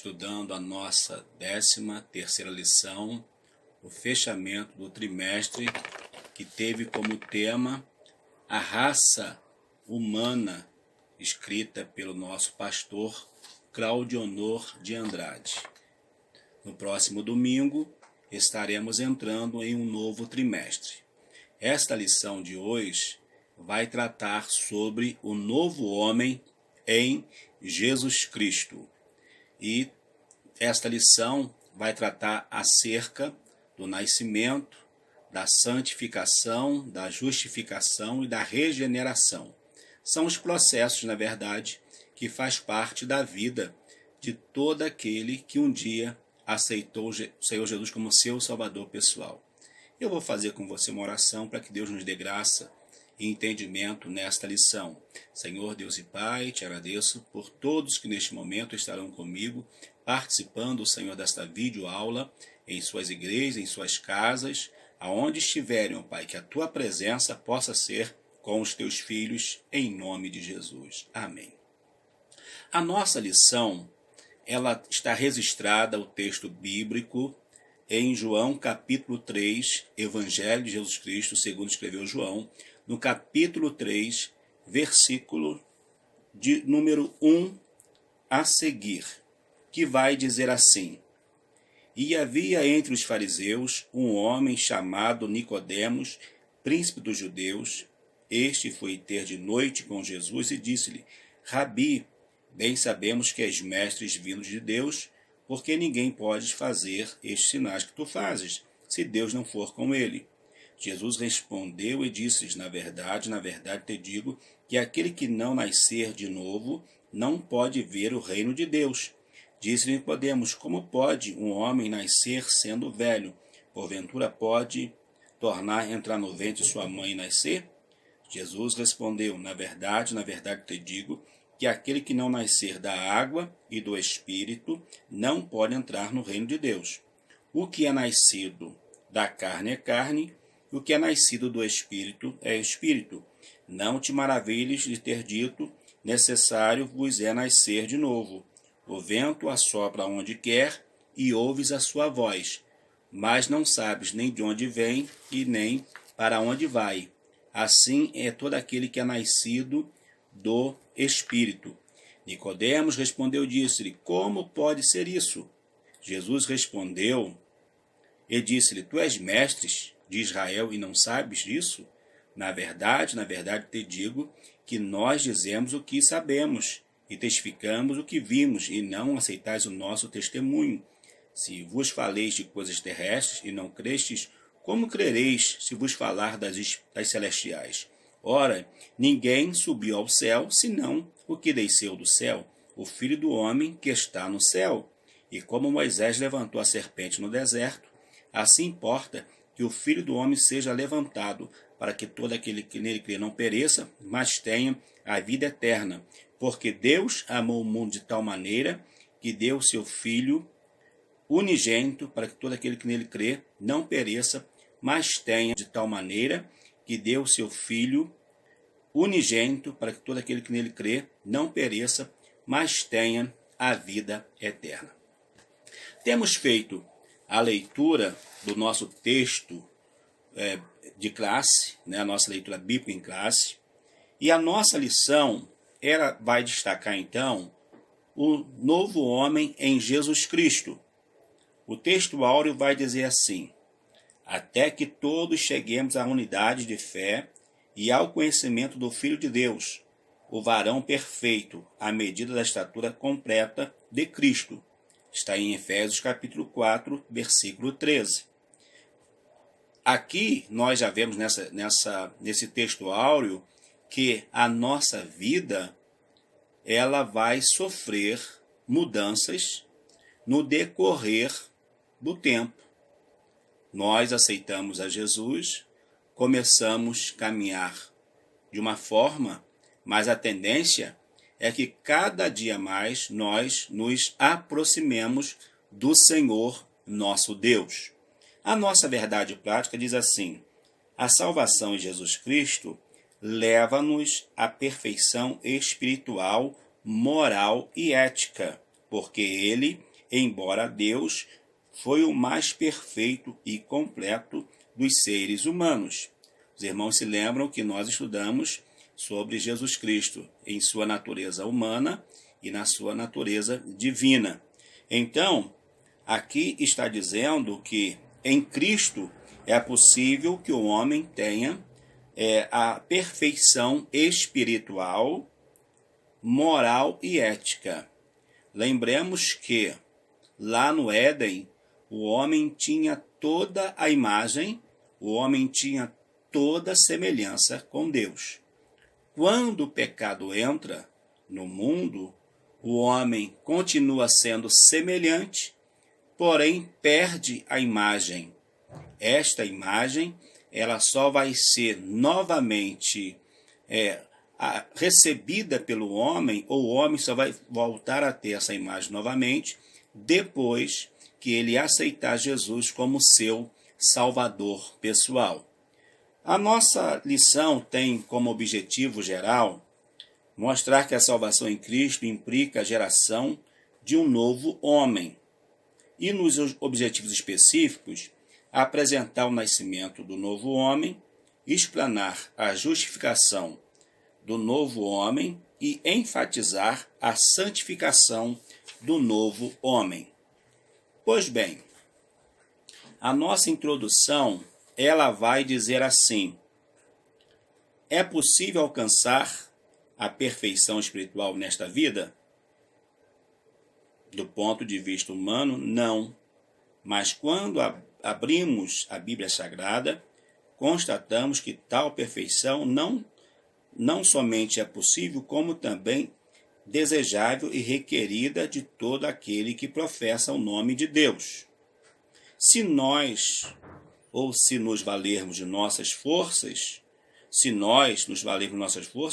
estudando a nossa 13ª lição, o fechamento do trimestre, que teve como tema a raça humana, escrita pelo nosso pastor Claudionor de Andrade. No próximo domingo, estaremos entrando em um novo trimestre. Esta lição de hoje vai tratar sobre o novo homem em Jesus Cristo. E esta lição vai tratar acerca do nascimento, da santificação, da justificação e da regeneração. São os processos, na verdade, que faz parte da vida de todo aquele que um dia aceitou o Senhor Jesus como seu Salvador pessoal. Eu vou fazer com você uma oração para que Deus nos dê graça e entendimento nesta lição. Senhor Deus e Pai, te agradeço por todos que neste momento estarão comigo, participando, Senhor, desta videoaula, em suas igrejas, em suas casas, aonde estiverem, ó Pai, que a tua presença possa ser com os teus filhos, em nome de Jesus. Amém. A nossa lição, ela está registrada, o texto bíblico, em João capítulo 3, Evangelho de Jesus Cristo, segundo escreveu João, no capítulo 3, versículo de número 1 a seguir, que vai dizer assim: E havia entre os fariseus um homem chamado Nicodemos, príncipe dos judeus. Este foi ter de noite com Jesus e disse-lhe: Rabi, bem sabemos que és mestre vindos de Deus, porque ninguém pode fazer estes sinais que tu fazes, se Deus não for com ele. Jesus respondeu e disse-lhes: na verdade te digo, que aquele que não nascer de novo não pode ver o reino de Deus. Disse-lhe Nicodemos: como pode um homem nascer sendo velho? Porventura pode tornar a entrar no ventre de sua mãe e nascer? Jesus respondeu: na verdade te digo, que aquele que não nascer da água e do Espírito não pode entrar no reino de Deus. O que é nascido da carne é carne, e o que é nascido do Espírito é Espírito. Não te maravilhes de ter dito: necessário vos é nascer de novo. O vento assopra onde quer, e ouves a sua voz, mas não sabes nem de onde vem e nem para onde vai. Assim é todo aquele que é nascido do Espírito. Nicodemos respondeu e disse-lhe: como pode ser isso? Jesus respondeu e disse-lhe: tu és mestre de Israel e não sabes disso? Na verdade te digo que nós dizemos o que sabemos e testificamos o que vimos, e não aceitais o nosso testemunho. Se vos faleis de coisas terrestres e não crestes, como crereis se vos falar das celestiais? Ora, ninguém subiu ao céu, senão o que desceu do céu, o Filho do homem que está no céu. E como Moisés levantou a serpente no deserto, assim importa que o Filho do homem seja levantado, para que todo aquele que nele crê não pereça, mas tenha a vida eterna. Porque Deus amou o mundo de tal maneira que deu o seu Filho unigênito, para que todo aquele que nele crê não pereça, mas tenha de tal maneira que deu o seu Filho unigênito, para que todo aquele que nele crê não pereça, mas tenha a vida eterna. Temos feito a leitura do nosso texto de classe, a nossa leitura bíblica em classe, e a nossa lição vai destacar então o novo homem em Jesus Cristo. O texto áureo vai dizer assim: até que todos cheguemos à unidade de fé e ao conhecimento do Filho de Deus, o varão perfeito, à medida da estatura completa de Cristo. Está em Efésios capítulo 4, versículo 13. Aqui nós já vemos nesse texto áureo que a nossa vida ela vai sofrer mudanças no decorrer do tempo. Nós aceitamos a Jesus, começamos a caminhar de uma forma, mas a tendência é que cada dia mais nós nos aproximemos do Senhor nosso Deus. A nossa verdade prática diz assim: a salvação em Jesus Cristo leva-nos à perfeição espiritual, moral e ética, porque Ele embora Deus foi o mais perfeito e completo dos seres humanos. Os irmãos se lembram que nós estudamos sobre Jesus Cristo em sua natureza humana e na sua natureza divina. Então, aqui está dizendo que em Cristo é possível que o homem tenha a perfeição espiritual, moral e ética. Lembremos que lá no Éden, o homem tinha toda a imagem, o homem tinha toda a semelhança com Deus. Quando o pecado entra no mundo, o homem continua sendo semelhante, porém perde a imagem. Esta imagem, ela só vai ser novamente recebida pelo homem, ou o homem só vai voltar a ter essa imagem novamente, depois que ele aceitar Jesus como seu Salvador pessoal. A nossa lição tem como objetivo geral mostrar que a salvação em Cristo implica a geração de um novo homem. E nos objetivos específicos, apresentar o nascimento do novo homem, explanar a justificação do novo homem e enfatizar a santificação do novo homem. Pois bem, a nossa introdução, ela vai dizer assim: é possível alcançar a perfeição espiritual nesta vida? Do ponto de vista humano, não. Mas quando abrimos a Bíblia Sagrada, constatamos que tal perfeição não somente é possível, como também desejável e requerida de todo aquele que professa o nome de Deus. Se nos valermos de nossas forças,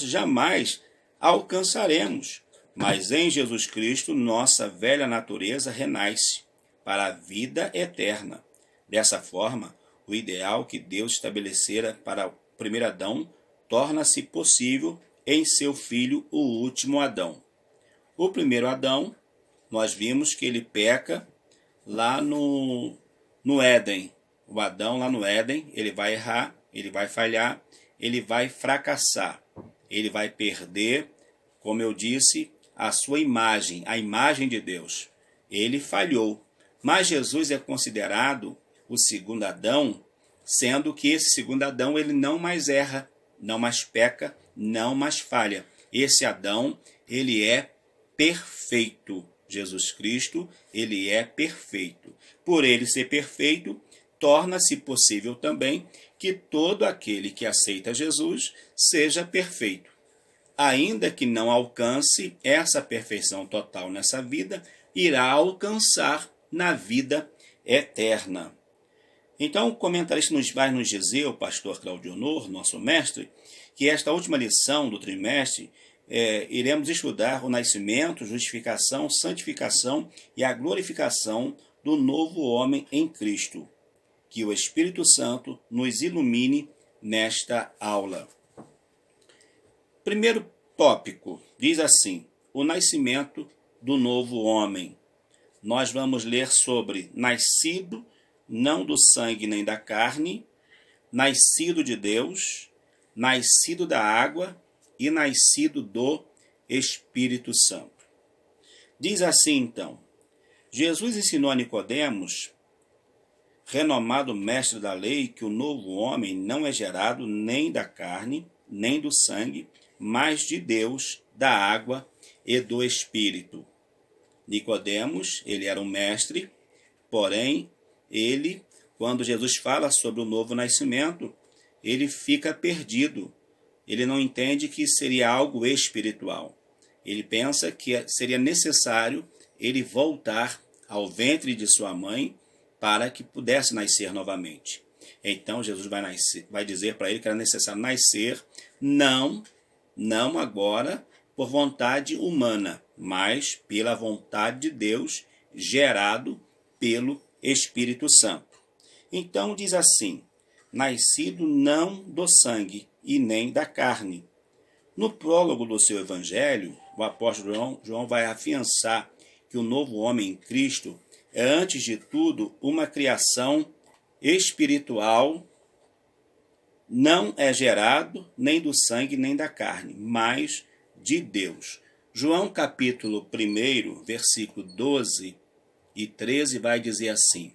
jamais alcançaremos. Mas em Jesus Cristo, nossa velha natureza renasce para a vida eterna. Dessa forma, o ideal que Deus estabelecera para o primeiro Adão torna-se possível em seu filho, o último Adão. O primeiro Adão, nós vimos que ele peca lá no Éden. O Adão lá no Éden, ele vai errar, ele vai falhar, ele vai fracassar. Ele vai perder, como eu disse, a sua imagem, a imagem de Deus. Ele falhou. Mas Jesus é considerado o segundo Adão, sendo que esse segundo Adão ele não mais erra, não mais peca, não mais falha. Esse Adão, ele é perfeito. Jesus Cristo, ele é perfeito. Por ele ser perfeito, torna-se possível também que todo aquele que aceita Jesus seja perfeito. Ainda que não alcance essa perfeição total nessa vida, irá alcançar na vida eterna. Então, o comentarista vai nos dizer, o pastor Claudio Honor, nosso mestre, que esta última lição do trimestre iremos estudar o nascimento, justificação, santificação e a glorificação do novo homem em Cristo. Que o Espírito Santo nos ilumine nesta aula. Primeiro tópico diz assim: o nascimento do novo homem. Nós vamos ler sobre nascido não do sangue nem da carne, nascido de Deus, nascido da água e nascido do Espírito Santo. Diz assim então: Jesus ensinou a Nicodemos, renomado mestre da lei, que o novo homem não é gerado nem da carne, nem do sangue, mas de Deus, da água e do Espírito. Nicodemos, ele era um mestre, porém, ele, quando Jesus fala sobre o novo nascimento, ele fica perdido. Ele não entende que seria algo espiritual. Ele pensa que seria necessário ele voltar ao ventre de sua mãe para que pudesse nascer novamente. Então Jesus vai dizer para ele que era necessário nascer, não agora por vontade humana, mas pela vontade de Deus, gerado pelo Espírito Santo. Então diz assim: nascido não do sangue e nem da carne. No prólogo do seu evangelho, o apóstolo João vai afiançar que o novo homem em Cristo é, antes de tudo, uma criação espiritual, não é gerado nem do sangue nem da carne, mas de Deus. João capítulo 1, versículo 12 e 13 vai dizer assim: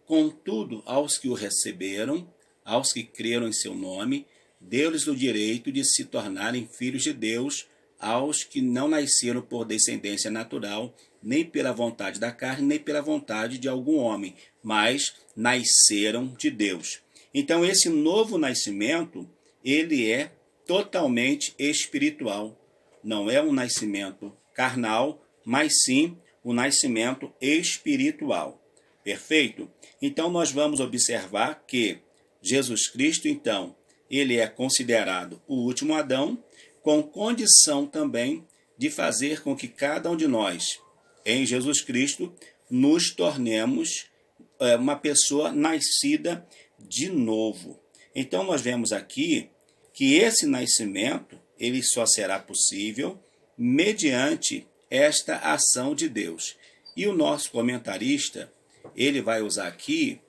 contudo, aos que o receberam, aos que creram em seu nome, deu-lhes o direito de se tornarem filhos de Deus, aos que não nasceram por descendência natural, nem pela vontade da carne, nem pela vontade de algum homem, mas nasceram de Deus. Então, esse novo nascimento, ele é totalmente espiritual. Não é um nascimento carnal, mas sim o nascimento espiritual. Perfeito? Então, nós vamos observar que Jesus Cristo, então, ele é considerado o último Adão, com condição também de fazer com que cada um de nós, em Jesus Cristo, nos tornemos uma pessoa nascida de novo. Então, nós vemos aqui que esse nascimento, ele só será possível mediante esta ação de Deus. E o nosso comentarista, ele vai usar aqui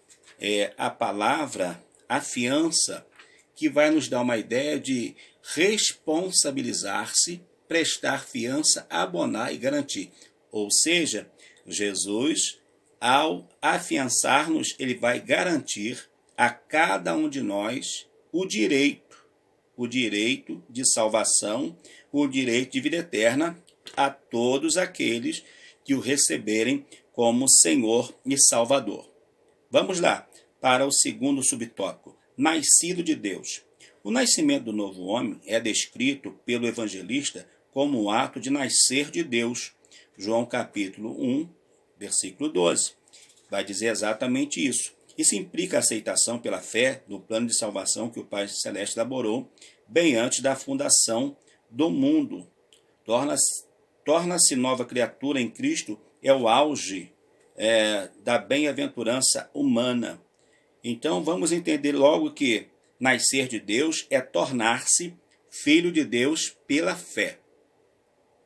a palavra afiança, que vai nos dar uma ideia de responsabilizar-se, prestar fiança, abonar e garantir. Ou seja, Jesus, ao afiançar-nos, ele vai garantir a cada um de nós o direito de salvação, o direito de vida eterna a todos aqueles que o receberem como Senhor e Salvador. Vamos lá para o segundo subtópico, nascido de Deus. O nascimento do novo homem é descrito pelo evangelista como o ato de nascer de Deus. João capítulo 1, versículo 12. Vai dizer exatamente isso. Isso implica a aceitação pela fé do plano de salvação que o Pai Celeste elaborou bem antes da fundação do mundo. Torna-se nova criatura em Cristo é o auge da bem-aventurança humana. Então vamos entender logo que nascer de Deus é tornar-se filho de Deus pela fé.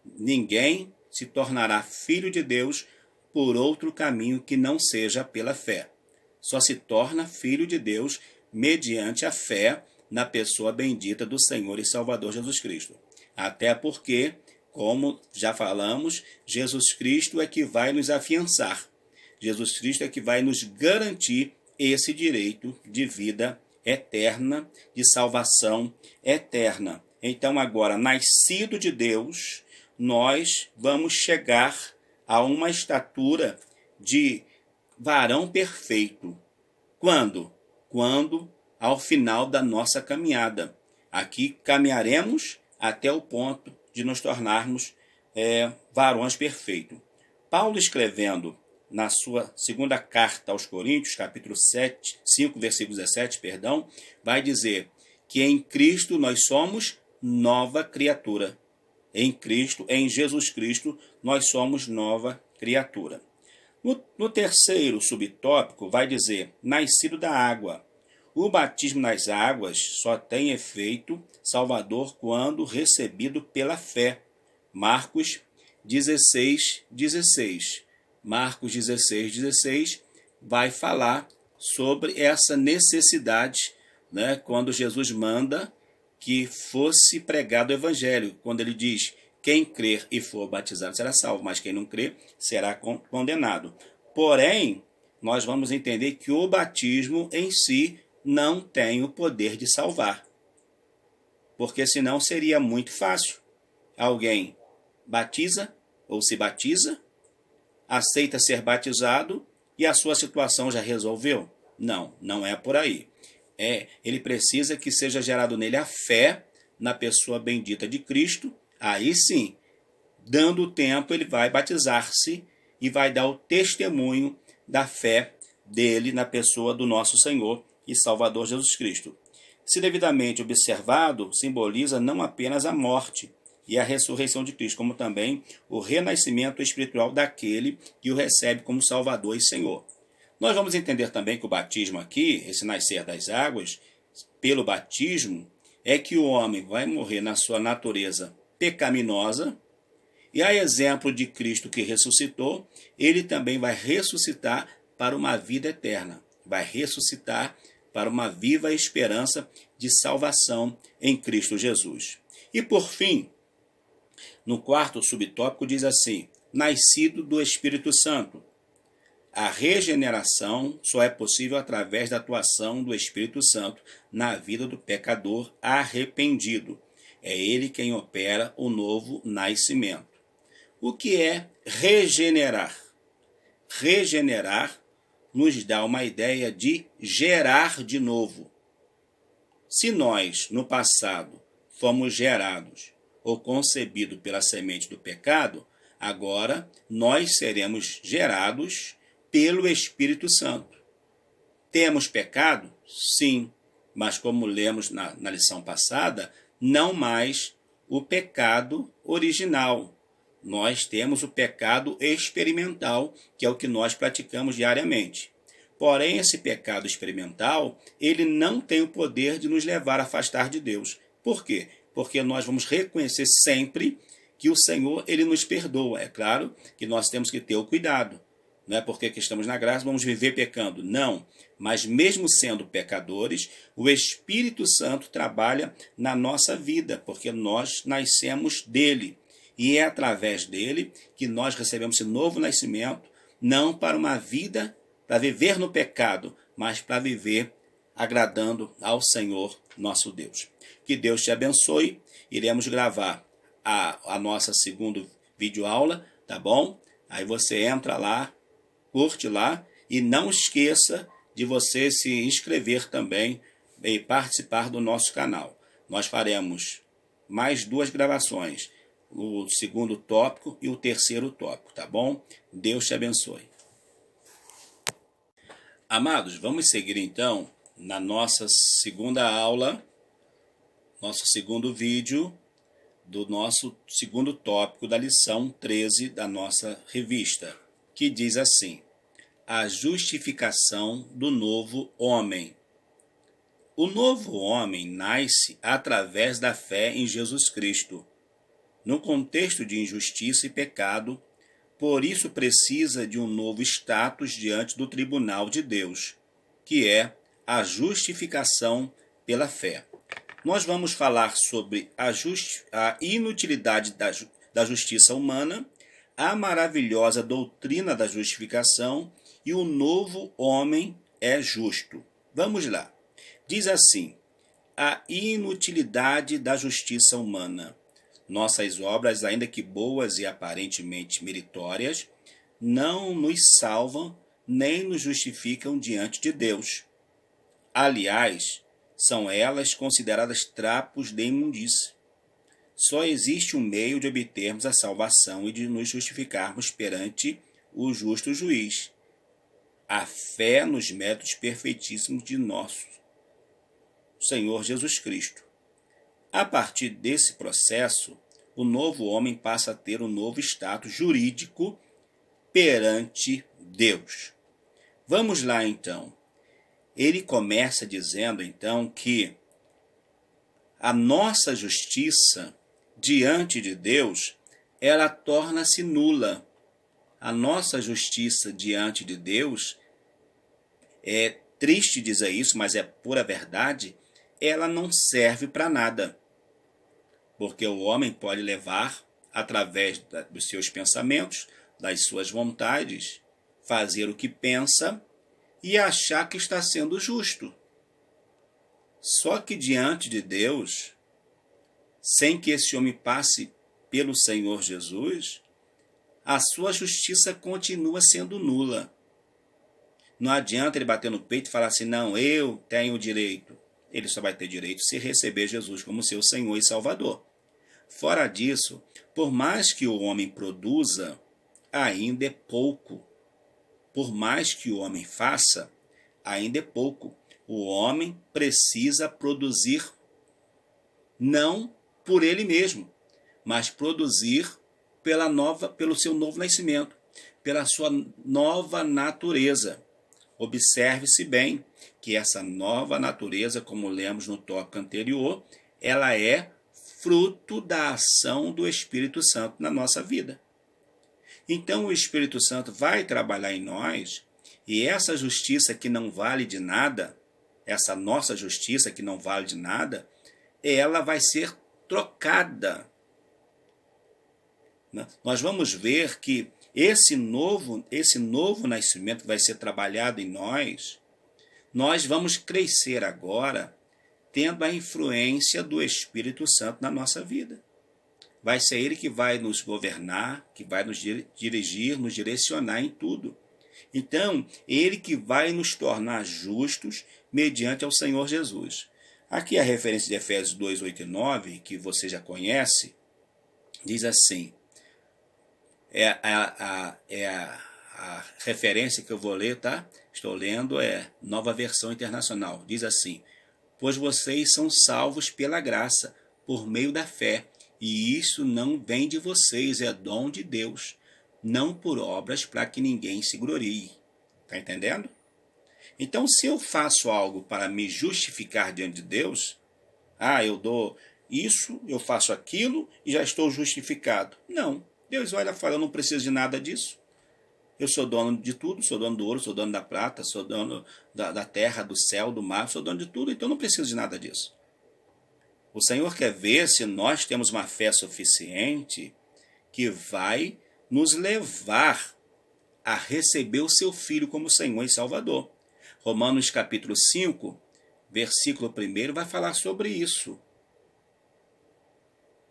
Ninguém se tornará filho de Deus por outro caminho que não seja pela fé. Só se torna filho de Deus mediante a fé na pessoa bendita do Senhor e Salvador Jesus Cristo. Até porque, como já falamos, Jesus Cristo é que vai nos afiançar. Jesus Cristo é que vai nos garantir esse direito de vida eterna, de salvação eterna. Então, agora, nascido de Deus, nós vamos chegar a uma estatura de varão perfeito. Quando? Quando, ao final da nossa caminhada. Aqui caminharemos até o ponto de nos tornarmos varões perfeitos. Paulo, escrevendo na sua segunda carta aos Coríntios, capítulo 5, versículo 17, vai dizer que em Cristo nós somos nova criatura. Em Cristo, em Jesus Cristo, nós somos nova criatura. No terceiro subtópico, vai dizer, nascido da água. O batismo nas águas só tem efeito salvador quando recebido pela fé. Marcos 16:16. Marcos 16:16 vai falar sobre essa necessidade, né, quando Jesus manda que fosse pregado o evangelho, quando ele diz: quem crer e for batizado será salvo, mas quem não crer será condenado. Porém, nós vamos entender que o batismo em si não tem o poder de salvar. Porque senão seria muito fácil. Alguém batiza ou se batiza, aceita ser batizado e a sua situação já resolveu? Não, não é por aí. Ele precisa que seja gerado nele a fé na pessoa bendita de Cristo. Aí sim, dando o tempo, ele vai batizar-se e vai dar o testemunho da fé dele na pessoa do nosso Senhor e Salvador Jesus Cristo. Se devidamente observado, simboliza não apenas a morte e a ressurreição de Cristo, como também o renascimento espiritual daquele que o recebe como Salvador e Senhor. Nós vamos entender também que o batismo aqui, esse nascer das águas, pelo batismo, é que o homem vai morrer na sua natureza pecaminosa E a exemplo de Cristo que ressuscitou, ele também vai ressuscitar para uma vida eterna. Vai ressuscitar para uma viva esperança de salvação em Cristo Jesus. E por fim, no quarto subtópico diz assim: nascido do Espírito Santo. A regeneração só é possível através da atuação do Espírito Santo na vida do pecador arrependido. É ele quem opera o novo nascimento. O que é regenerar? Regenerar nos dá uma ideia de gerar de novo. Se nós, no passado, fomos gerados ou concebidos pela semente do pecado, agora nós seremos gerados pelo Espírito Santo. Temos pecado? Sim, mas como lemos na lição passada, não mais o pecado original. Nós temos o pecado experimental, que é o que nós praticamos diariamente. Porém, esse pecado experimental, ele não tem o poder de nos levar a afastar de Deus. Por quê? Porque nós vamos reconhecer sempre que o Senhor, ele nos perdoa. É claro que nós temos que ter o cuidado. Não é porque que estamos na graça, vamos viver pecando. Não. Mas mesmo sendo pecadores, o Espírito Santo trabalha na nossa vida, porque nós nascemos dele. E é através dele que nós recebemos esse novo nascimento, não para uma vida, para viver no pecado, mas para viver agradando ao Senhor nosso Deus. Que Deus te abençoe. Iremos gravar a nossa segunda videoaula, tá bom? Aí você entra lá, curte lá e não esqueça de você se inscrever também e participar do nosso canal. Nós faremos mais 2 gravações, o segundo tópico e o terceiro tópico, tá bom? Deus te abençoe. Amados, vamos seguir então na nossa segunda aula, nosso segundo vídeo do nosso segundo tópico da lição 13 da nossa revista, que diz assim: a justificação do novo homem. O novo homem nasce através da fé em Jesus Cristo. No contexto de injustiça e pecado, por isso precisa de um novo status diante do tribunal de Deus, que é a justificação pela fé. Nós vamos falar sobre a inutilidade da justiça humana, a maravilhosa doutrina da justificação e o novo homem é justo. Vamos lá. Diz assim: a inutilidade da justiça humana. Nossas obras, ainda que boas e aparentemente meritórias, não nos salvam nem nos justificam diante de Deus. Aliás, são elas consideradas trapos de imundície. Só existe um meio de obtermos a salvação e de nos justificarmos perante o justo juiz: a fé nos méritos perfeitíssimos de nosso Senhor Jesus Cristo. A partir desse processo, o novo homem passa a ter um novo status jurídico perante Deus. Vamos lá então. Ele começa dizendo então que a nossa justiça diante de Deus, ela torna-se nula. A nossa justiça diante de Deus, é triste dizer isso, mas é pura verdade, ela não serve para nada. Porque o homem pode levar, através dos seus pensamentos, das suas vontades, fazer o que pensa e achar que está sendo justo. Só que diante de Deus, sem que esse homem passe pelo Senhor Jesus, a sua justiça continua sendo nula. Não adianta ele bater no peito e falar assim: não, eu tenho direito. Ele só vai ter direito se receber Jesus como seu Senhor e Salvador. Fora disso, por mais que o homem produza, ainda é pouco. Por mais que o homem faça, ainda é pouco. O homem precisa produzir, não por ele mesmo, mas produzir pelo seu novo nascimento, pela sua nova natureza. Observe-se bem que essa nova natureza, como lemos no tópico anterior, ela é fruto da ação do Espírito Santo na nossa vida. Então o Espírito Santo vai trabalhar em nós, e essa justiça que não vale de nada, essa nossa justiça que não vale de nada, ela vai ser trocada. Nós vamos ver que esse novo nascimento que vai ser trabalhado em nós vamos crescer agora tendo a influência do Espírito Santo na nossa vida. Vai ser Ele que vai nos governar, que vai nos dirigir, nos direcionar em tudo. Então, Ele que vai nos tornar justos mediante ao Senhor Jesus. Aqui a referência de Efésios 2, 8 e 9, que você já conhece, diz assim, a referência que eu vou ler, tá? Estou lendo, Nova Versão Internacional. Diz assim: pois vocês são salvos pela graça, por meio da fé, e isso não vem de vocês, é dom de Deus, não por obras para que ninguém se glorie. Está entendendo? Então, se eu faço algo para me justificar diante de Deus, eu dou isso, eu faço aquilo e já estou justificado. Não. Deus olha e fala, eu não preciso de nada disso. Eu sou dono de tudo, sou dono do ouro, sou dono da prata, sou dono da terra, do céu, do mar, sou dono de tudo, então não preciso de nada disso. O Senhor quer ver se nós temos uma fé suficiente que vai nos levar a receber o seu Filho como Senhor e Salvador. Romanos capítulo 5, versículo 1 vai falar sobre isso.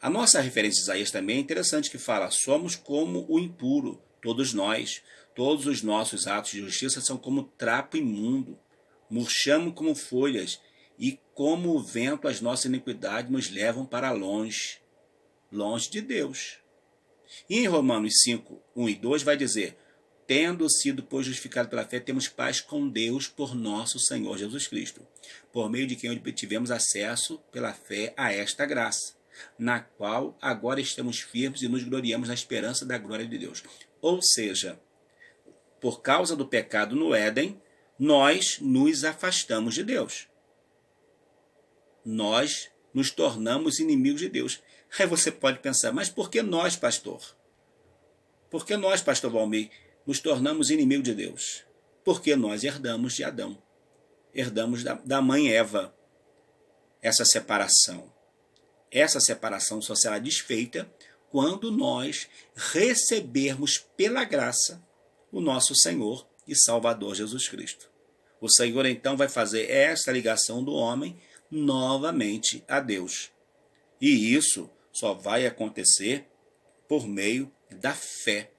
A nossa referência de Isaías também é interessante, que fala, somos como o impuro, todos nós, todos os nossos atos de justiça são como trapo imundo, murchamos como folhas, e como o vento as nossas iniquidades nos levam para longe, longe de Deus. E em Romanos 5, 1 e 2 vai dizer, tendo sido, pois, justificado pela fé, temos paz com Deus por nosso Senhor Jesus Cristo, por meio de quem obtivemos acesso pela fé a esta graça, na qual agora estamos firmes e nos gloriamos na esperança da glória de Deus. Ou seja, por causa do pecado no Éden, nós nos afastamos de Deus. Nós nos tornamos inimigos de Deus. Aí você pode pensar, mas por que nós, pastor? Por que nós, pastor Valmir, nos tornamos inimigos de Deus? Porque nós herdamos de Adão. Herdamos da mãe Eva essa separação. Essa separação só será desfeita quando nós recebermos pela graça o nosso Senhor e Salvador Jesus Cristo. O Senhor então vai fazer essa ligação do homem novamente a Deus. E isso só vai acontecer por meio da fé.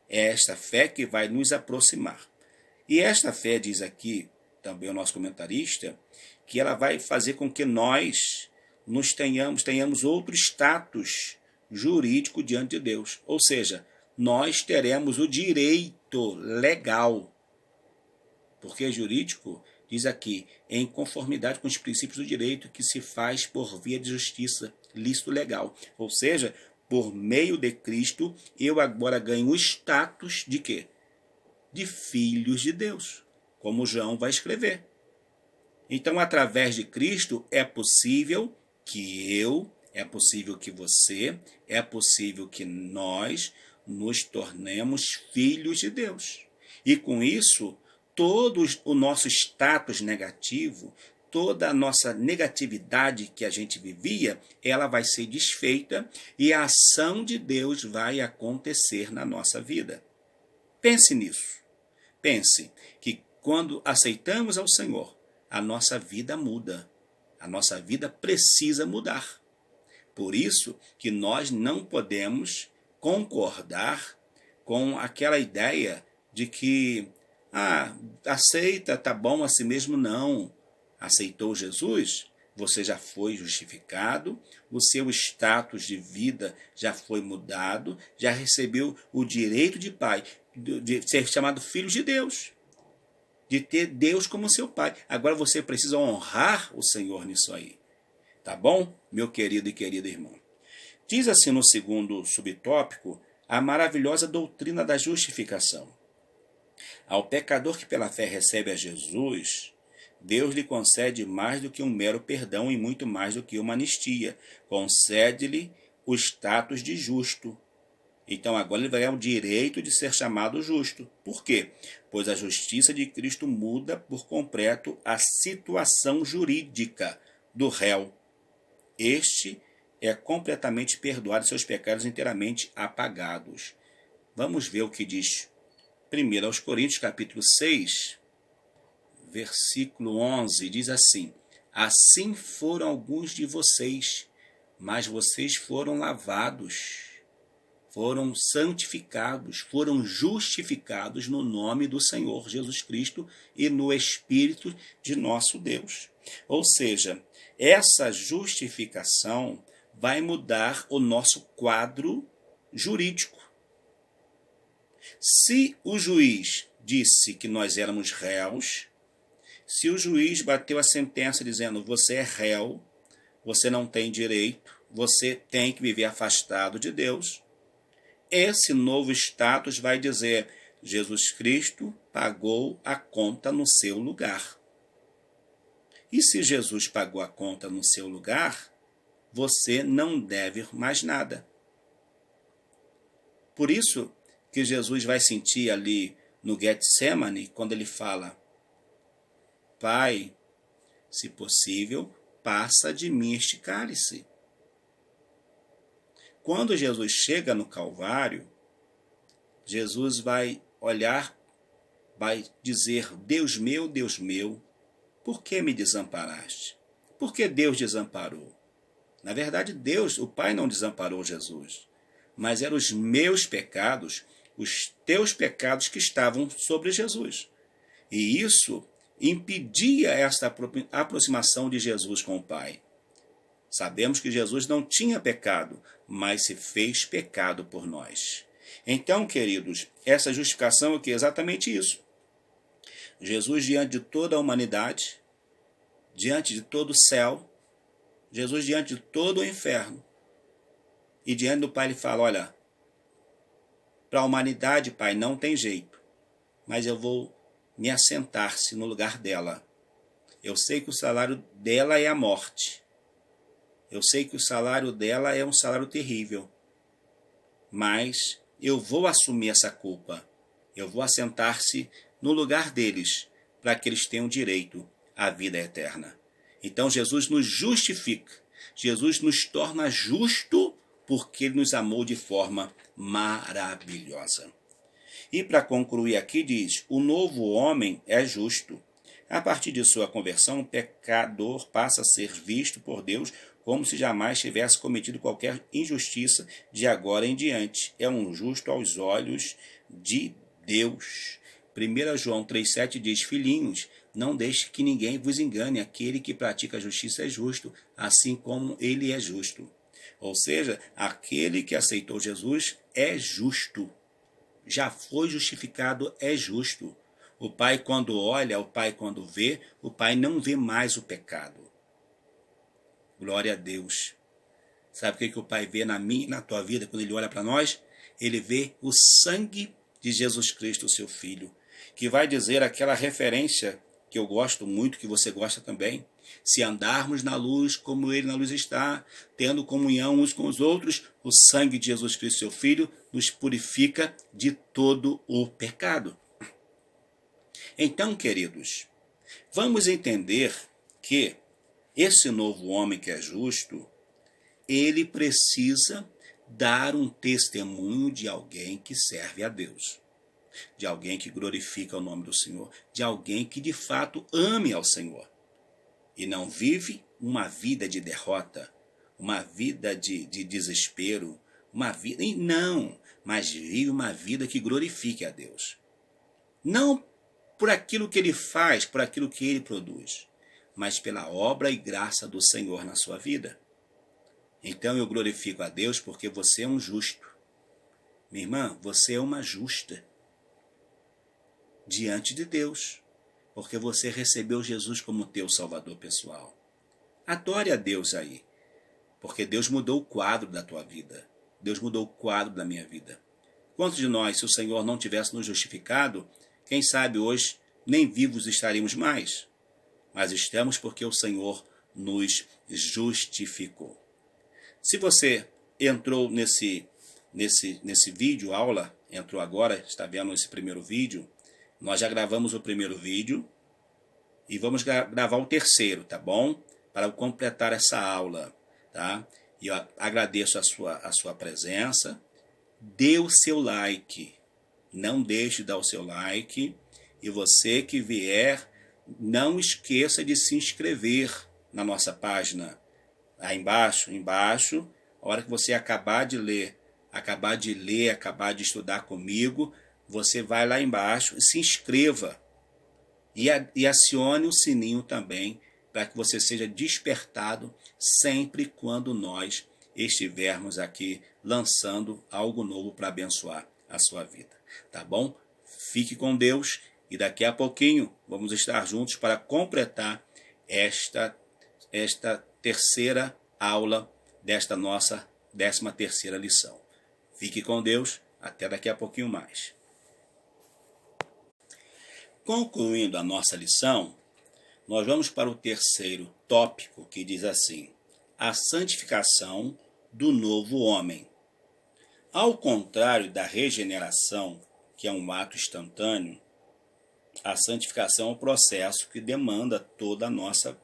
É esta fé que vai nos aproximar. E esta fé, diz aqui também o nosso comentarista, que ela vai fazer com que nós tenhamos outro status jurídico diante de Deus. Ou seja, nós teremos o direito legal. Porque jurídico, diz aqui, em conformidade com os princípios do direito que se faz por via de justiça, lícito legal. Ou seja, por meio de Cristo, eu agora ganho o status de quê? De filhos de Deus, como João vai escrever. Então, através de Cristo, é possível que é possível que você, é possível que nós nos tornemos filhos de Deus. E com isso, todo o nosso status negativo, toda a nossa negatividade que a gente vivia, ela vai ser desfeita e a ação de Deus vai acontecer na nossa vida. Pense nisso. Pense que quando aceitamos ao Senhor, a nossa vida muda. A nossa vida precisa mudar. Por isso que nós não podemos concordar com aquela ideia de que aceita, tá bom assim mesmo. Não. Aceitou Jesus, você já foi justificado, o seu status de vida já foi mudado, já recebeu o direito de pai, de ser chamado filho de Deus, de ter Deus como seu pai. Agora você precisa honrar o Senhor nisso aí. Tá bom, meu querido e querida irmão? Diz assim no segundo subtópico, a maravilhosa doutrina da justificação. Ao pecador que pela fé recebe a Jesus, Deus lhe concede mais do que um mero perdão e muito mais do que uma anistia. Concede-lhe o status de justo. Então agora ele vai ter o direito de ser chamado justo. Por quê? Pois a justiça de Cristo muda por completo a situação jurídica do réu. Este é completamente perdoado, seus pecados inteiramente apagados. Vamos ver o que diz 1 aos Coríntios, capítulo 6, versículo 11, diz assim: assim foram alguns de vocês, mas vocês foram lavados, foram santificados, foram justificados no nome do Senhor Jesus Cristo e no Espírito de nosso Deus. Ou seja, essa justificação vai mudar o nosso quadro jurídico. Se o juiz disse que nós éramos réus, se o juiz bateu a sentença dizendo você é réu, você não tem direito, você tem que viver afastado de Deus, esse novo status vai dizer: Jesus Cristo pagou a conta no seu lugar. E se Jesus pagou a conta no seu lugar, você não deve mais nada. Por isso que Jesus vai sentir ali no Getsemane, quando ele fala: Pai, se possível, passa de mim este cálice. Quando Jesus chega no Calvário, Jesus vai olhar, vai dizer: Deus meu, por que me desamparaste? Por que Deus desamparou? Na verdade, Deus, o Pai, não desamparou Jesus, mas eram os meus pecados, os teus pecados que estavam sobre Jesus. E isso impedia esta aproximação de Jesus com o Pai. Sabemos que Jesus não tinha pecado, mas se fez pecado por nós. Então, queridos, essa justificação é o que? Exatamente isso. Jesus diante de toda a humanidade, diante de todo o céu, Jesus diante de todo o inferno, e diante do Pai ele fala: olha, para a humanidade, Pai, não tem jeito, mas eu vou me assentar-se no lugar dela. Eu sei que o salário dela é a morte. Eu sei que o salário dela é um salário terrível, mas eu vou assumir essa culpa. Eu vou assentar-se no lugar deles, para que eles tenham direito à vida eterna. Então Jesus nos justifica, Jesus nos torna justo, porque ele nos amou de forma maravilhosa. E para concluir aqui diz: o novo homem é justo. A partir de sua conversão, o pecador passa a ser visto por Deus como se jamais tivesse cometido qualquer injustiça de agora em diante. É um justo aos olhos de Deus. 1 João 3,7 diz: filhinhos, não deixe que ninguém vos engane, aquele que pratica a justiça é justo, assim como ele é justo. Ou seja, aquele que aceitou Jesus é justo. Já foi justificado, é justo. O Pai, quando olha, o Pai, quando vê, o Pai não vê mais o pecado. Glória a Deus. Sabe o que o Pai vê na minha e na tua vida quando ele olha para nós? Ele vê o sangue de Jesus Cristo, seu Filho, que vai dizer aquela referência que eu gosto muito, que você gosta também: se andarmos na luz como ele na luz está, tendo comunhão uns com os outros, o sangue de Jesus Cristo, seu Filho, nos purifica de todo o pecado. Então, queridos, vamos entender que esse novo homem que é justo, ele precisa dar um testemunho de alguém que serve a Deus, de alguém que glorifica o nome do Senhor, de alguém que de fato ame ao Senhor e não vive uma vida de derrota, uma vida de desespero, mas vive uma vida que glorifique a Deus. Não por aquilo que ele faz, por aquilo que ele produz, mas pela obra e graça do Senhor na sua vida. Então eu glorifico a Deus porque você é um justo. Minha irmã, você é uma justa diante de Deus, porque você recebeu Jesus como teu Salvador pessoal. Adore a Deus aí, porque Deus mudou o quadro da tua vida. Deus mudou o quadro da minha vida. Quantos de nós, se o Senhor não tivesse nos justificado, quem sabe hoje nem vivos estaríamos mais? mas estamos porque o Senhor nos justificou. Se você entrou nesse vídeo aula, entrou agora, está vendo esse primeiro vídeo, nós já gravamos o primeiro vídeo e vamos gravar o terceiro, tá bom? Para completar essa aula, tá? E eu agradeço a sua presença. Dê o seu like, não deixe de dar o seu like. E você que vier, não esqueça de se inscrever na nossa página. Aí embaixo, a hora que você acabar de estudar comigo, você vai lá embaixo e se inscreva. E acione o sininho também, para que você seja despertado sempre quando nós estivermos aqui lançando algo novo para abençoar a sua vida. Tá bom? Fique com Deus e daqui a pouquinho vamos estar juntos para completar esta terceira aula desta nossa 13ª lição. Fique com Deus, até daqui a pouquinho mais. Concluindo a nossa lição, nós vamos para o terceiro tópico, que diz assim: a santificação do novo homem. Ao contrário da regeneração, que é um ato instantâneo, a santificação é um processo que demanda toda a nossa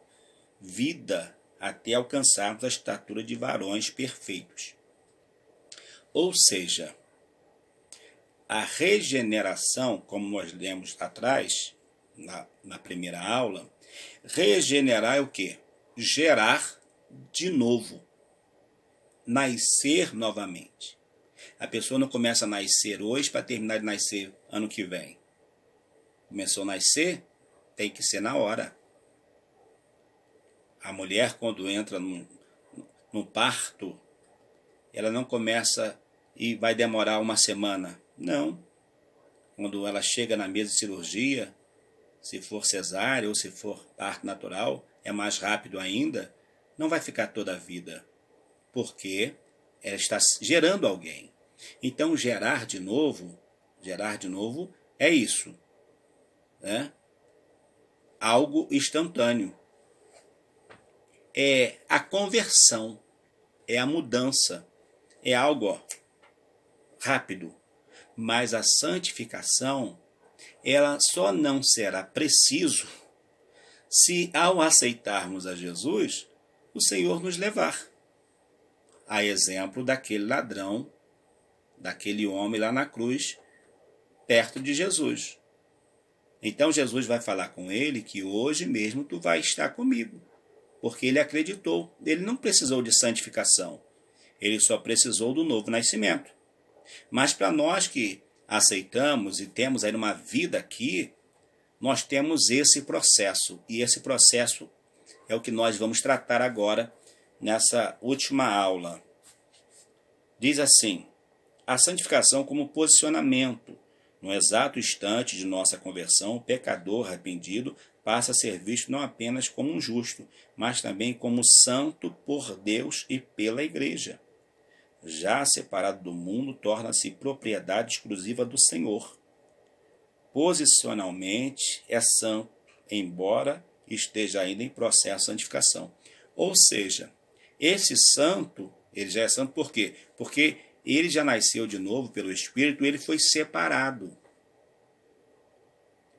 vida até alcançarmos a estatura de varões perfeitos. Ou seja, a regeneração, como nós lemos atrás, na primeira aula, regenerar é o quê? Gerar de novo. Nascer novamente. A pessoa não começa a nascer hoje para terminar de nascer ano que vem. Começou a nascer, tem que ser na hora. A mulher, quando entra no parto, ela não começa e vai demorar uma semana. Não. Quando ela chega na mesa de cirurgia, se for cesárea ou se for parto natural, é mais rápido ainda, não vai ficar toda a vida, porque ela está gerando alguém. Então, gerar de novo é isso, né? Algo instantâneo. É a conversão, é a mudança, é algo rápido. Mas a santificação, ela só não será preciso se, ao aceitarmos a Jesus, o Senhor nos levar. A exemplo daquele ladrão, daquele homem lá na cruz, perto de Jesus. Então Jesus vai falar com ele que hoje mesmo tu vai estar comigo, porque ele acreditou. Ele não precisou de santificação, ele só precisou do novo nascimento. Mas para nós que aceitamos e temos aí uma vida aqui, nós temos esse processo. E esse processo é o que nós vamos tratar agora nessa última aula. Diz assim: a santificação como posicionamento. No exato instante de nossa conversão, o pecador arrependido passa a ser visto não apenas como um justo, mas também como santo por Deus e pela Igreja. Já separado do mundo, torna-se propriedade exclusiva do Senhor. Posicionalmente é santo, embora esteja ainda em processo de santificação. Ou seja, esse santo, ele já é santo por quê? Porque ele já nasceu de novo pelo Espírito, ele foi separado.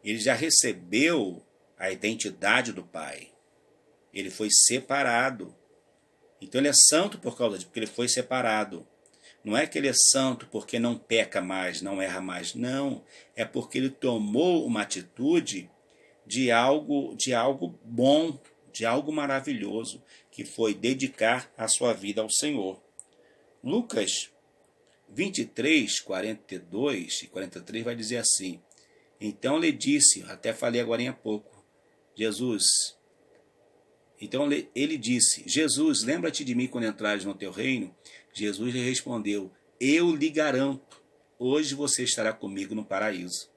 Ele já recebeu a identidade do Pai. Ele foi separado. Então ele é santo por causa disso, porque ele foi separado. Não é que ele é santo porque não peca mais, não erra mais. Não, é porque ele tomou uma atitude de algo bom, de algo maravilhoso, que foi dedicar a sua vida ao Senhor. Lucas 23, 42 e 43 vai dizer assim: então lhe disse, até falei agora há pouco, Então ele disse: Jesus, lembra-te de mim quando entrares no teu reino? Jesus lhe respondeu: eu lhe garanto, hoje você estará comigo no paraíso.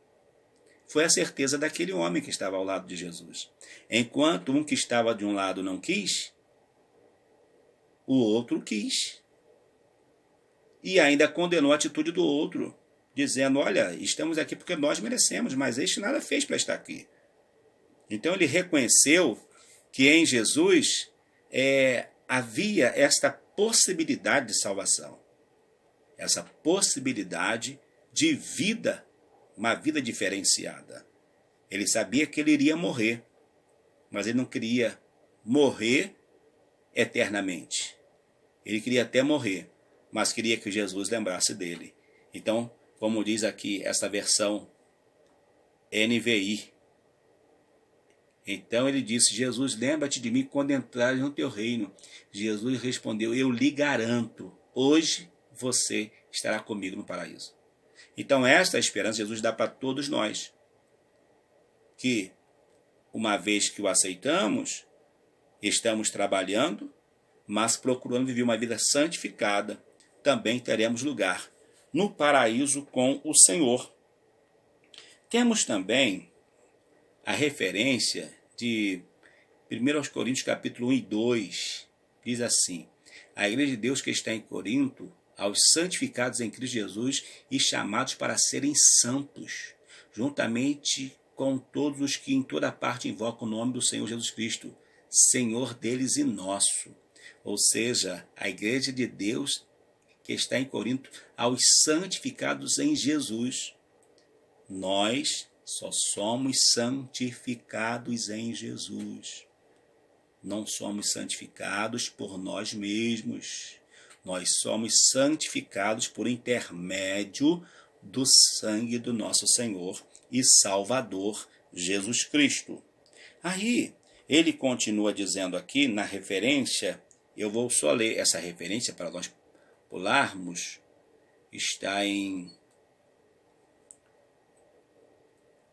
Foi a certeza daquele homem que estava ao lado de Jesus. Enquanto um que estava de um lado não quis, o outro quis. E ainda condenou a atitude do outro, dizendo: olha, estamos aqui porque nós merecemos, mas este nada fez para estar aqui. Então ele reconheceu que em Jesus havia esta possibilidade de salvação, essa possibilidade de vida, uma vida diferenciada. Ele sabia que ele iria morrer, mas ele não queria morrer eternamente. Ele queria até morrer, mas queria que Jesus lembrasse dele. Então, como diz aqui essa versão NVI, então ele disse: Jesus, lembra-te de mim quando entrares no teu reino. Jesus respondeu: eu lhe garanto, hoje você estará comigo no paraíso. Então esta esperança Jesus dá para todos nós, que uma vez que o aceitamos, estamos trabalhando, mas procurando viver uma vida santificada, também teremos lugar no paraíso com o Senhor. Temos também a referência de 1 Coríntios capítulo 1 e 2, diz assim: a igreja de Deus que está em Corinto, aos santificados em Cristo Jesus e chamados para serem santos, juntamente com todos os que em toda parte invocam o nome do Senhor Jesus Cristo, Senhor deles e nosso. Ou seja, a igreja de Deus que está em Corinto, aos santificados em Jesus. Nós só somos santificados em Jesus. Não somos santificados por nós mesmos. Nós somos santificados por intermédio do sangue do nosso Senhor e Salvador Jesus Cristo. Aí, ele continua dizendo aqui na referência, eu vou só ler essa referência para nós pularmos, está em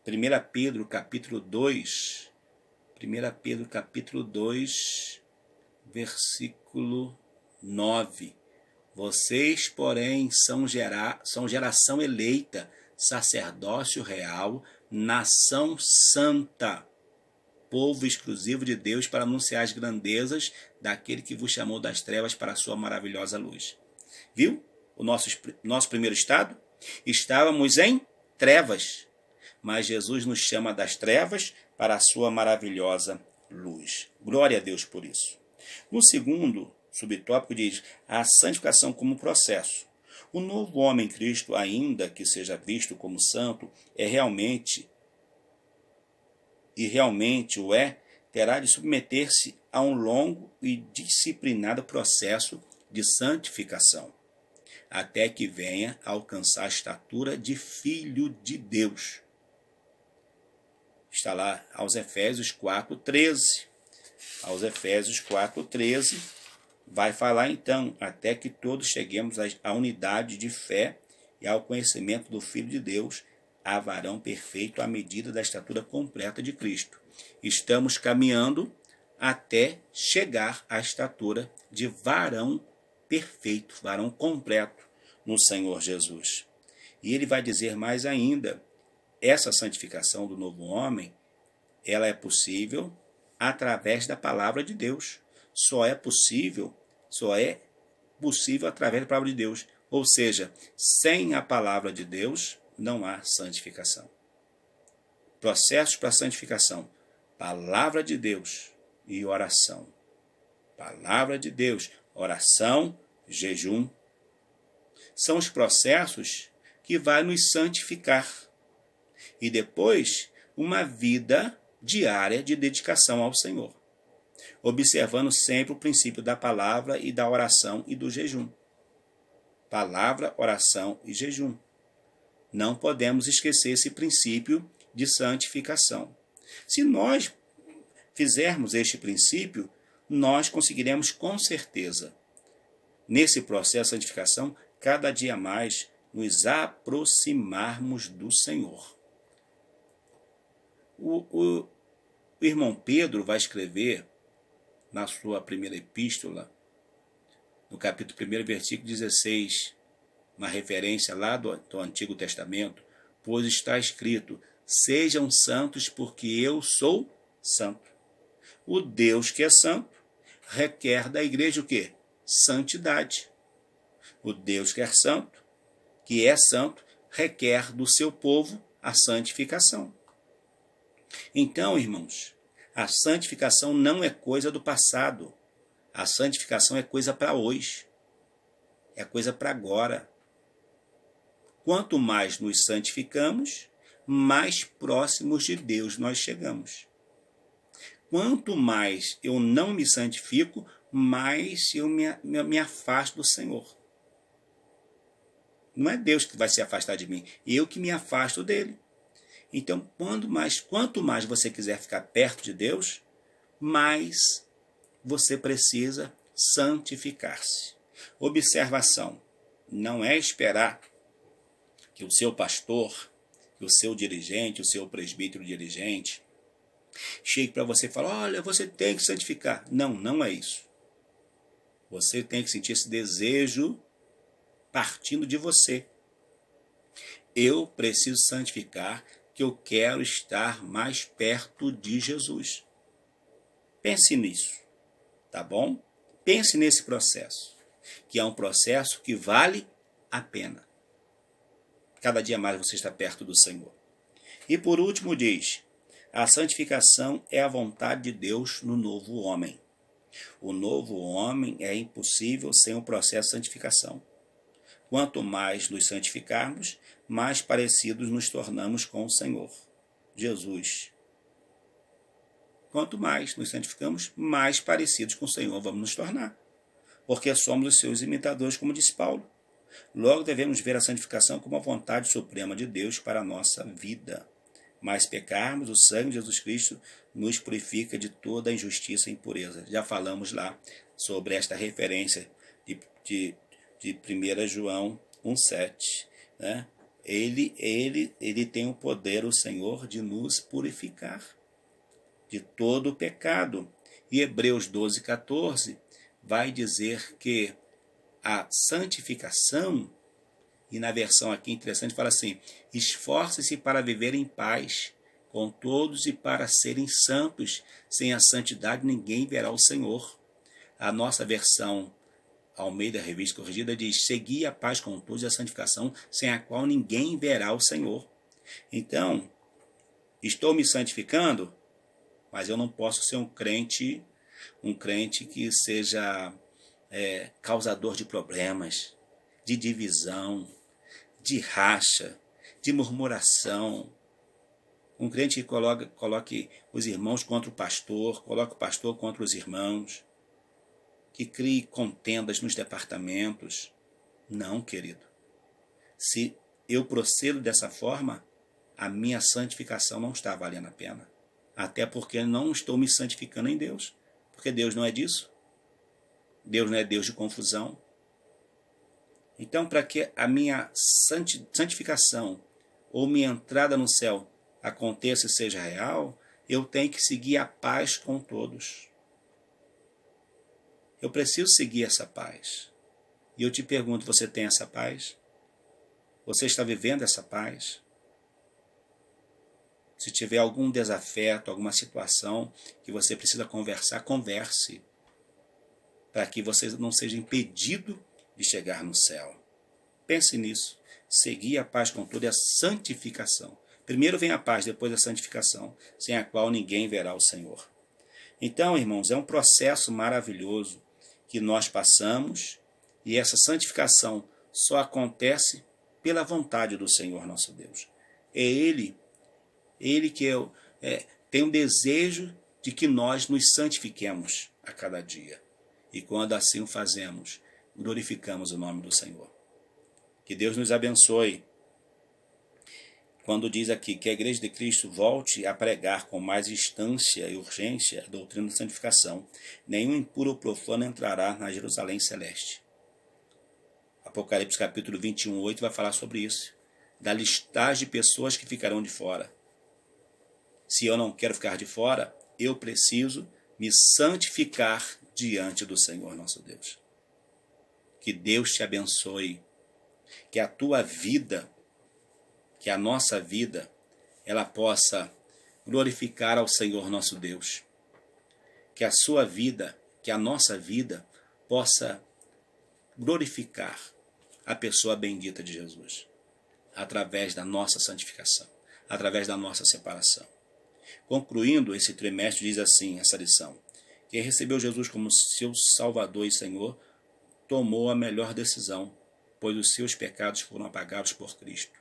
1 Pedro capítulo 2, 1 Pedro capítulo 2, versículo 9. Vocês, porém, são geração eleita, sacerdócio real, nação santa, povo exclusivo de Deus, para anunciar as grandezas daquele que vos chamou das trevas para a sua maravilhosa luz. Viu? O nosso primeiro estado? Estávamos em trevas, mas Jesus nos chama das trevas para a sua maravilhosa luz. Glória a Deus por isso. No segundo subtópico diz a santificação como processo. O novo homem em Cristo, ainda que seja visto como santo, realmente o é, terá de submeter-se a um longo e disciplinado processo de santificação, até que venha a alcançar a estatura de filho de Deus. Está lá aos Efésios 4:13. Aos Efésios 4:13 vai falar então, até que todos cheguemos à unidade de fé e ao conhecimento do Filho de Deus, a varão perfeito à medida da estatura completa de Cristo. Estamos caminhando até chegar à estatura de varão perfeito, varão completo no Senhor Jesus. E ele vai dizer mais ainda, essa santificação do novo homem, ela é possível através da palavra de Deus. Só é possível através da palavra de Deus. Ou seja, sem a palavra de Deus não há santificação. Processos para santificação: palavra de Deus e oração. Palavra de Deus, oração, jejum. São os processos que vai nos santificar. E depois, uma vida diária de dedicação ao Senhor, observando sempre o princípio da palavra e da oração e do jejum. Palavra, oração e jejum. Não podemos esquecer esse princípio de santificação. Se nós fizermos este princípio, nós conseguiremos com certeza, nesse processo de santificação, cada dia mais nos aproximarmos do Senhor. O irmão Pedro vai escrever na sua primeira epístola, no capítulo 1, versículo 16, uma referência lá do Antigo Testamento, pois está escrito: sejam santos porque eu sou santo. O Deus que é santo requer da igreja o quê? Santidade. O Deus que é santo, requer do seu povo a santificação. Então, irmãos, a santificação não é coisa do passado. A santificação é coisa para hoje. É coisa para agora. Quanto mais nos santificamos, mais próximos de Deus nós chegamos. Quanto mais eu não me santifico, mais eu me afasto do Senhor. Não é Deus que vai se afastar de mim, eu que me afasto dele. Então, quanto mais você quiser ficar perto de Deus, mais você precisa santificar-se. Observação: não é esperar que o seu pastor, que o seu dirigente, o seu presbítero dirigente, chegue para você e fale: olha, você tem que santificar. Não, não é isso. Você tem que sentir esse desejo partindo de você. Eu preciso santificar, que eu quero estar mais perto de Jesus. Pense nisso, tá bom? Pense nesse processo, que é um processo que vale a pena. Cada dia mais você está perto do Senhor. E por último diz: a santificação é a vontade de Deus no novo homem. O novo homem é impossível sem o processo de santificação. Quanto mais nos santificarmos, mais parecidos nos tornamos com o Senhor, Jesus. Quanto mais nos santificamos, mais parecidos com o Senhor vamos nos tornar, porque somos os seus imitadores, como disse Paulo. Logo devemos ver a santificação como a vontade suprema de Deus para a nossa vida. Mas pecarmos, o sangue de Jesus Cristo nos purifica de toda a injustiça e impureza. Já falamos lá sobre esta referência de 1 João 1,7. Né? Ele tem o poder, o Senhor, de nos purificar de todo o pecado. E Hebreus 12,14 vai dizer que a santificação, e na versão aqui interessante fala assim: esforce-se para viver em paz com todos e para serem santos. Sem a santidade ninguém verá o Senhor. A nossa versão Almeida Revista Corrigida diz: segui a paz com todos e a santificação, sem a qual ninguém verá o Senhor. Então, estou me santificando, mas eu não posso ser um crente que seja causador de problemas, de divisão, de racha, de murmuração. Um crente que coloque os irmãos contra o pastor, coloque o pastor contra os irmãos, que crie contendas nos departamentos. Não, querido. Se eu procedo dessa forma, a minha santificação não está valendo a pena. Até porque não estou me santificando em Deus. Porque Deus não é disso. Deus não é Deus de confusão. Então, para que a minha santificação ou minha entrada no céu aconteça e seja real, eu tenho que seguir a paz com todos. Eu preciso seguir essa paz. E eu te pergunto, você tem essa paz? Você está vivendo essa paz? Se tiver algum desafeto, alguma situação que você precisa conversar, converse, para que você não seja impedido de chegar no céu. Pense nisso. Seguir a paz com tudo é a santificação. Primeiro vem a paz, depois a santificação, sem a qual ninguém verá o Senhor. Então, irmãos, é um processo maravilhoso que nós passamos, e essa santificação só acontece pela vontade do Senhor nosso Deus. É Ele que tem um desejo de que nós nos santifiquemos a cada dia. E quando assim o fazemos, glorificamos o nome do Senhor. Que Deus nos abençoe. Quando diz aqui que a Igreja de Cristo volte a pregar com mais instância e urgência a doutrina da santificação, nenhum impuro ou profano entrará na Jerusalém celeste. Apocalipse capítulo 21:8 vai falar sobre isso. Da listagem de pessoas que ficarão de fora. Se eu não quero ficar de fora, eu preciso me santificar diante do Senhor nosso Deus. Que Deus te abençoe. Que a tua vida, que a nossa vida, ela possa glorificar ao Senhor nosso Deus. Que a sua vida, que a nossa vida, possa glorificar a pessoa bendita de Jesus, através da nossa santificação, através da nossa separação. Concluindo esse trimestre, diz assim essa lição: quem recebeu Jesus como seu Salvador e Senhor tomou a melhor decisão, pois os seus pecados foram apagados por Cristo.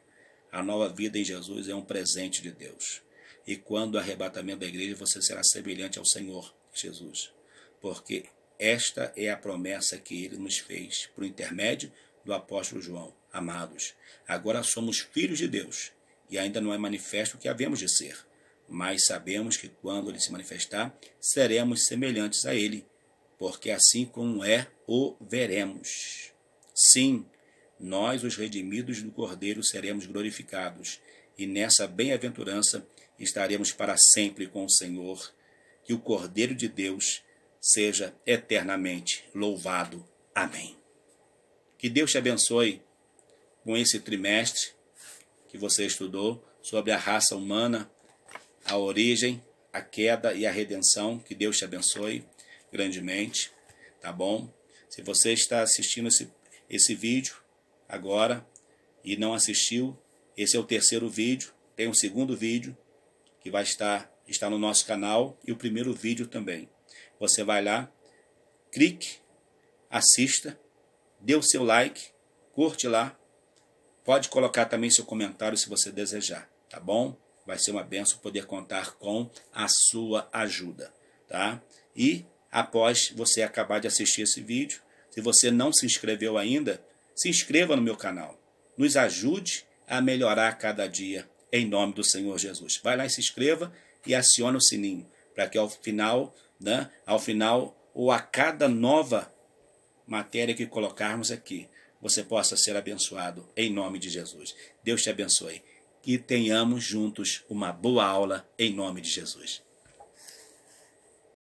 A nova vida em Jesus é um presente de Deus. E quando o arrebatamento da igreja, você será semelhante ao Senhor Jesus, porque esta é a promessa que ele nos fez por intermédio do apóstolo João. Amados, agora somos filhos de Deus, e ainda não é manifesto o que havemos de ser, mas sabemos que quando ele se manifestar, seremos semelhantes a ele, porque assim como é, o veremos. Sim, nós, os redimidos do Cordeiro, seremos glorificados, e nessa bem-aventurança estaremos para sempre com o Senhor. Que o Cordeiro de Deus seja eternamente louvado. Amém. Que Deus te abençoe com esse trimestre que você estudou sobre a raça humana, a origem, a queda e a redenção. Que Deus te abençoe grandemente, tá bom? Se você está assistindo esse vídeo agora e não assistiu, esse é o terceiro vídeo. Tem um segundo vídeo que vai estar no nosso canal e o primeiro vídeo também. Você vai lá, clique, assista, dê o seu like, curte lá. Pode colocar também seu comentário se você desejar, tá bom? Vai ser uma bênção poder contar com a sua ajuda, tá? E após você acabar de assistir esse vídeo, se você não se inscreveu ainda, se inscreva no meu canal. Nos ajude a melhorar cada dia, em nome do Senhor Jesus. Vai lá e se inscreva e acione o sininho, para que ao final ou a cada nova matéria que colocarmos aqui, você possa ser abençoado em nome de Jesus. Deus te abençoe. Que tenhamos juntos uma boa aula em nome de Jesus.